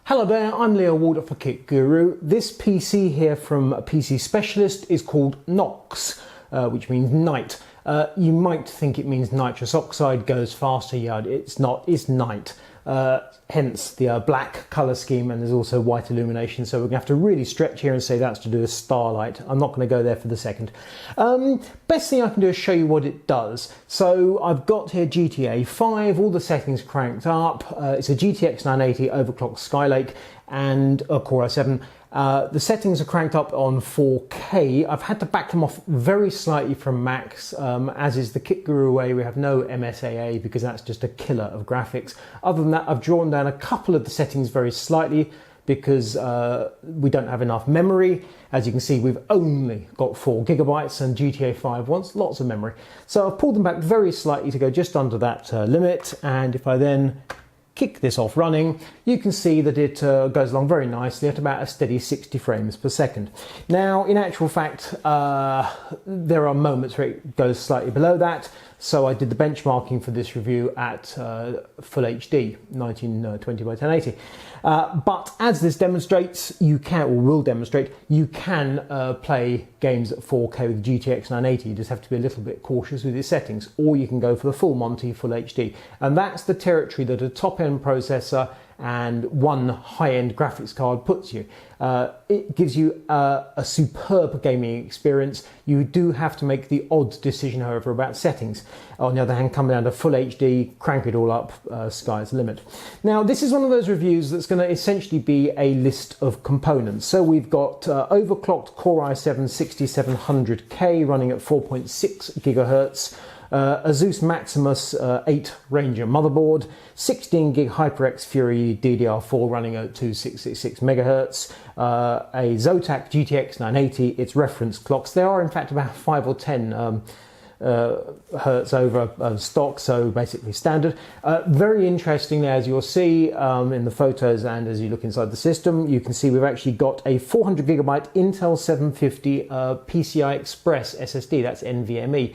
Hello there, I'm Leo Walder for Kit Guru. This PC here from PC Specialist is called NOx, which means night. You might think it means nitrous oxide goes faster. Yeah, it's not, it's night. Hence the black colour scheme, and there's also white illumination, so we're going to have to really stretch here and say that's to do with starlight. I'm not going to go there for the second. Best thing I can do is show you what it does. So I've got here GTA 5, all the settings cranked up. It's a GTX 980 Overclock Skylake and a Core i7. The settings are cranked up on 4K. I've had to back them off very slightly from max, as is the Kit Guru way. We have no MSAA because that's just a killer of graphics. Other than that, I've drawn down a couple of the settings very slightly because we don't have enough memory. As you can see, we've only got 4 gigabytes and GTA 5 wants lots of memory. So I've pulled them back very slightly to go just under that limit. And if I then kick this off running, you can see that it goes along very nicely at about a steady 60 frames per second. Now, in actual fact, there are moments where it goes slightly below that. So I did the benchmarking for this review at full HD, 1920 by 1080. But as this demonstrates, you can, or will demonstrate, you can play games at 4K with GTX 980. You just have to be a little bit cautious with your settings, or you can go for the full Monty, full HD. And that's the territory that a top-end processor and one high-end graphics card puts you. It gives you a superb gaming experience. You do have to make the odd decision, however, about settings. On the other hand, come down to full HD, crank it all up, sky's the limit. Now, this is one of those reviews that's going to essentially be a list of components. So we've got overclocked Core i7 6700K running at 4.6 gigahertz. Asus Maximus 8 Ranger motherboard, 16 gig HyperX Fury DDR4 running at 2666 megahertz, a Zotac GTX 980, its reference clocks. They are in fact about 5 or 10 hertz over stock, so basically standard. Very interestingly, as you'll see in the photos and as you look inside the system, you can see we've actually got a 400 gigabyte Intel 750 PCI Express SSD, that's NVMe.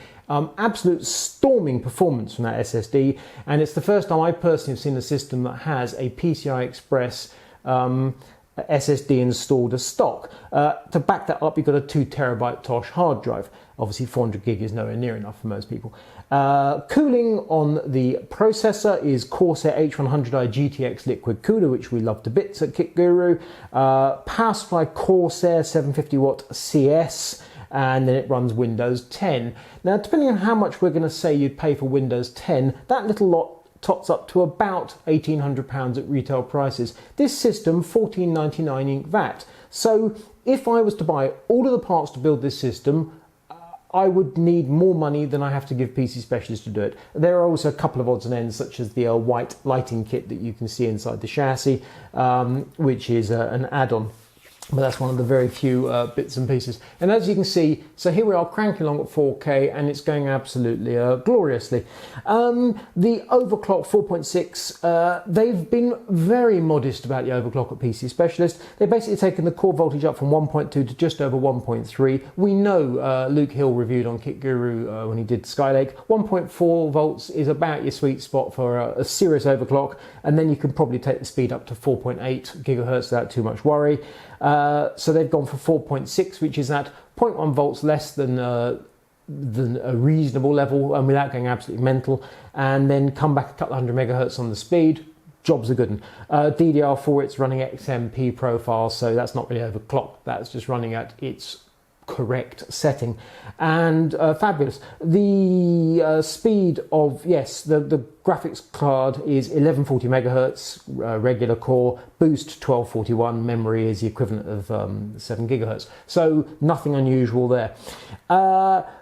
Absolute storming performance from that SSD, and it's the first time I personally have seen a system that has a PCI Express SSD installed as stock. To back that up, you've got a 2 terabyte Tosh hard drive. Obviously 400 gig is nowhere near enough for most people. Cooling on the processor is Corsair H100i GTX liquid cooler, which we love to bits at Kit Guru. Power supply Corsair 750 watt CS, and then it runs Windows 10. Now, depending on how much we're going to say you'd pay for Windows 10, that little lot tots up to about £1,800 at retail prices. This system, $14.99 Inc. VAT. So if I was to buy all of the parts to build this system, I would need more money than I have to give PC Specialist to do it. There are also a couple of odds and ends, such as the white lighting kit that you can see inside the chassis, which is an add-on. But that's one of the very few bits and pieces. And as you can see, so here we are cranking along at 4K, and it's going absolutely gloriously. The overclock 4.6, they've been very modest about the overclock at PC Specialist. They've basically taken the core voltage up from 1.2 to just over 1.3. We know Luke Hill reviewed on Kit Guru when he did Skylake. 1.4 volts is about your sweet spot for a serious overclock, and then you can probably take the speed up to 4.8 gigahertz without too much worry. So they've gone for 4.6, which is at 0.1 volts less than a reasonable level, and without going absolutely mental, and then come back a couple hundred megahertz on the speed. Jobs are good. DDR4, it's running XMP profile, so that's not really overclocked. That's just running at its correct setting, and fabulous. The speed of, yes, the graphics card is 1140 megahertz, regular core, boost 1241, memory is the equivalent of 7 gigahertz, so nothing unusual there.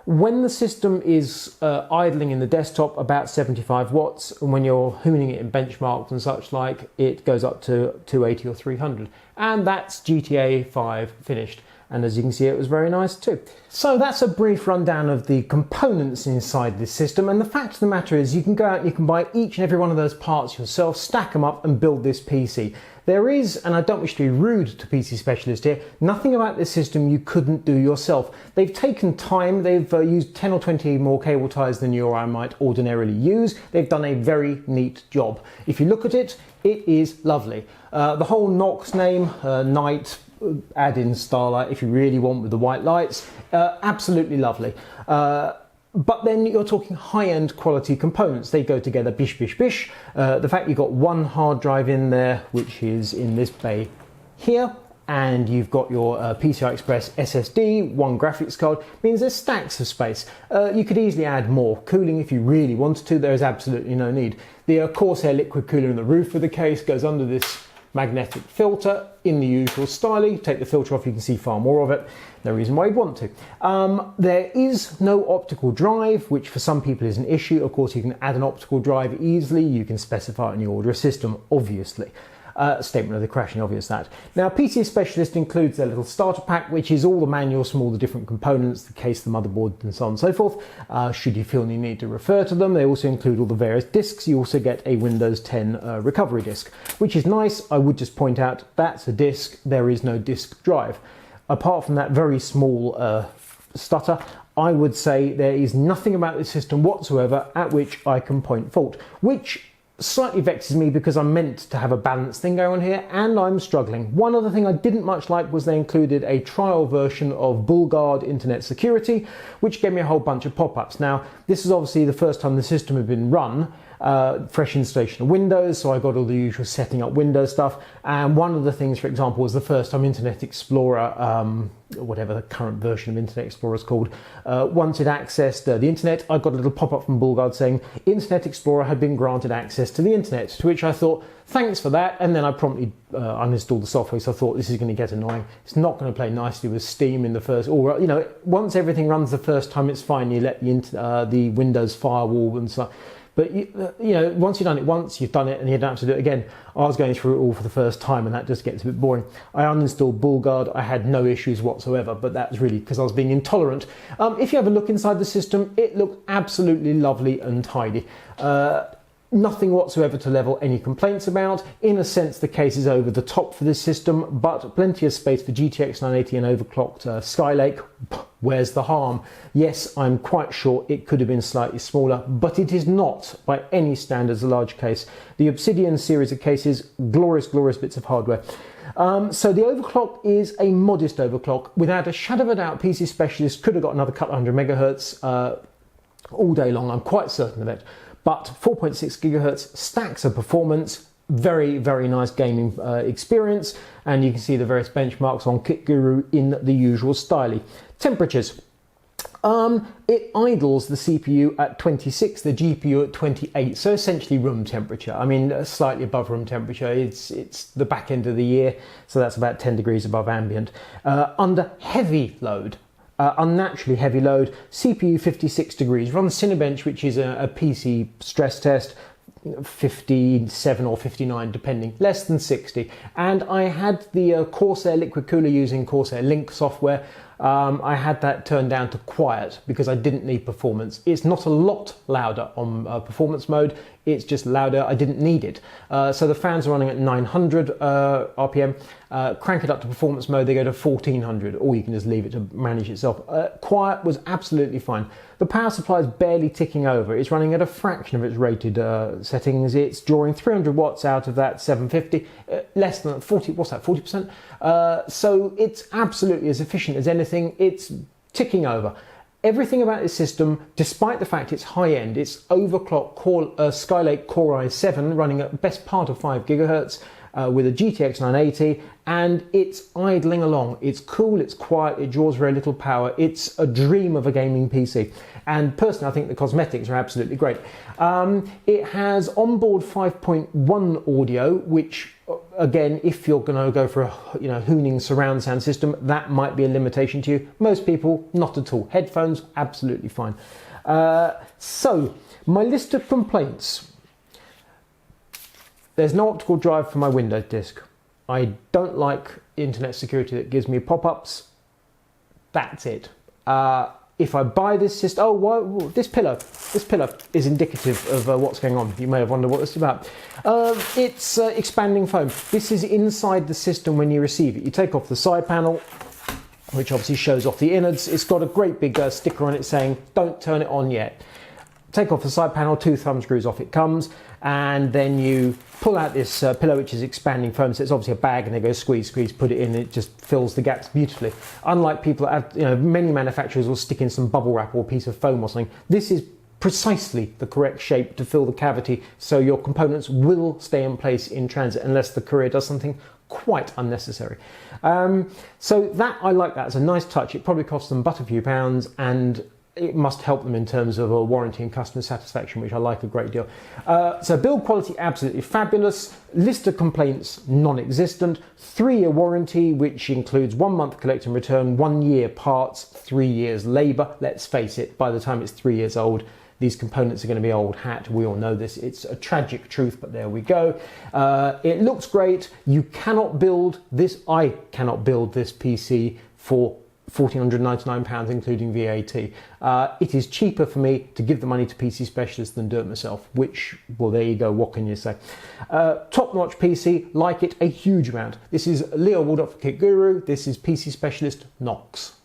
When the system is idling in the desktop, about 75 watts, and when you're hooning it in benchmarks and such like, it goes up to 280 or 300, and that's GTA 5 finished. and as you can see, it was very nice too. So that's a brief rundown of the components inside this system, and the fact of the matter is you can go out and you can buy each and every one of those parts yourself, stack them up and build this PC. There is, and I don't wish to be rude to PC Specialist here, nothing about this system you couldn't do yourself. They've taken time, they've used 10 or 20 more cable ties than you or I might ordinarily use. They've done a very neat job. If you look at it, it is lovely. The whole Knox name, night, add in starlight if you really want with the white lights, absolutely lovely. But then you're talking high-end quality components. They go together bish, bish, bish. The fact you've got one hard drive in there, which is in this bay here, and you've got your PCI Express SSD, one graphics card, means there's stacks of space. You could easily add more cooling if you really wanted to. There is absolutely no need. The Corsair liquid cooler in the roof of the case goes under this magnetic filter in the usual style. Take the filter off, you can see far more of it. No reason why you'd want to. There is no optical drive, which for some people is an issue. Of course, you can add an optical drive easily. You can specify it in your order of system, obviously. Statement of the crashing, obvious that. Now, PC Specialist includes their little starter pack, which is all the manuals from all the different components, the case, the motherboard, and so on and so forth. Should you feel you need to refer to them, they also include all the various discs. You also get a Windows 10 recovery disk, which is nice. I would just point out that's a disk. There is no disk drive. Apart from that very small stutter, I would say there is nothing about this system whatsoever at which I can point fault, which slightly vexes me because I'm meant to have a balanced thing going on here and I'm struggling. One other thing I didn't much like was they included a trial version of BullGuard Internet Security, which gave me a whole bunch of pop-ups. Now, this is obviously the first time the system had been run, fresh installation of Windows, so I got all the usual setting up Windows stuff, and one of the things, for example, was the first time Internet Explorer, whatever the current version of Internet Explorer is called, once it accessed the internet, I got a little pop-up from BullGuard saying Internet Explorer had been granted access to the internet, to which I thought, thanks for that, and then I promptly uninstalled the software, so I thought this is going to get annoying. It's not going to play nicely with Steam in the first, or, you know, once everything runs the first time, it's fine, you let the Windows firewall and so. But you know, once you've done it once, you've done it, and you don't have to do it again. I was going through it all for the first time, and that just gets a bit boring. I uninstalled BullGuard. I had no issues whatsoever, but that was really because I was being intolerant. If you have a look inside the system, it looked absolutely lovely and tidy. Nothing whatsoever to level any complaints about. In a sense, the case is over the top for this system, but plenty of space for GTX 980 and overclocked Skylake. Where's the harm? Yes, I'm quite sure it could have been slightly smaller, but it is not, by any standards, a large case. The Obsidian series of cases, glorious, glorious bits of hardware. So the overclock is a modest overclock. Without a shadow of a doubt, PC Specialist could have got another couple hundred megahertz all day long. I'm quite certain of it. But 4.6 gigahertz stacks of performance, very, very nice gaming experience, and you can see the various benchmarks on KitGuru in the usual style. Temperatures. It idles the CPU at 26, the GPU at 28, so essentially room temperature. I mean, slightly above room temperature. It's the back end of the year, so that's about 10 degrees above ambient. Under heavy load, unnaturally heavy load, CPU 56 degrees, runs Cinebench, which is a PC stress test, 57 or 59 depending, less than 60. And I had the Corsair liquid cooler using Corsair Link software. I had that turned down to quiet because I didn't need performance. It's not a lot louder on performance mode, it's just louder. I didn't need it. So the fans are running at 900 RPM. Crank it up to performance mode, they go to 1400, or you can just leave it to manage itself. Quiet was absolutely fine. The power supply is barely ticking over. It's running at a fraction of its rated settings. It's drawing 300 watts out of that 750, less than 40, what's that, 40%? So it's absolutely as efficient as anything. It's ticking over. Everything about this system, despite the fact it's high-end, it's overclocked Skylake Core i7 running at best part of 5 gigahertz with a GTX 980, and it's idling along. It's cool, it's quiet, it draws very little power. It's a dream of a gaming PC. And personally, I think the cosmetics are absolutely great. It has onboard 5.1 audio, which again, if you're going to go for a hooning surround sound system, that might be a limitation to you. Most people, not at all. Headphones, absolutely fine. So, my list of complaints. There's no optical drive for my Windows disk. I don't like internet security that gives me pop-ups. That's it. If I buy this system, this pillow is indicative of what's going on. You may have wondered what this is about. It's expanding foam. This is inside the system when you receive it. You take off the side panel, which obviously shows off the innards. It's got a great big sticker on it saying, don't turn it on yet. Take off the side panel, 2 thumb screws, off it comes, and then you pull out this pillow, which is expanding foam. So it's obviously a bag, and they go squeeze, squeeze, put it in, and it just fills the gaps beautifully. Unlike people that have, many manufacturers will stick in some bubble wrap or a piece of foam or something. This is precisely the correct shape to fill the cavity, so your components will stay in place in transit unless the courier does something quite unnecessary. So that, I like that. It's a nice touch. It probably costs them but a few pounds, and it must help them in terms of a warranty and customer satisfaction, which I like a great deal. So build quality, absolutely fabulous. List of complaints, non-existent. 3-year warranty, which includes 1 month collect and return, 1 year parts, 3 years labour. Let's face it, by the time it's 3 years old, these components are going to be old hat. We all know this. It's a tragic truth, but there we go. It looks great. You cannot build this. I cannot build this PC for £1,499, including VAT. It is cheaper for me to give the money to PC Specialist than do it myself, which, well, there you go, what can you say? Top-notch PC, like it a huge amount. This is Leo Waldorf for Kit Guru. This is PC Specialist Knox.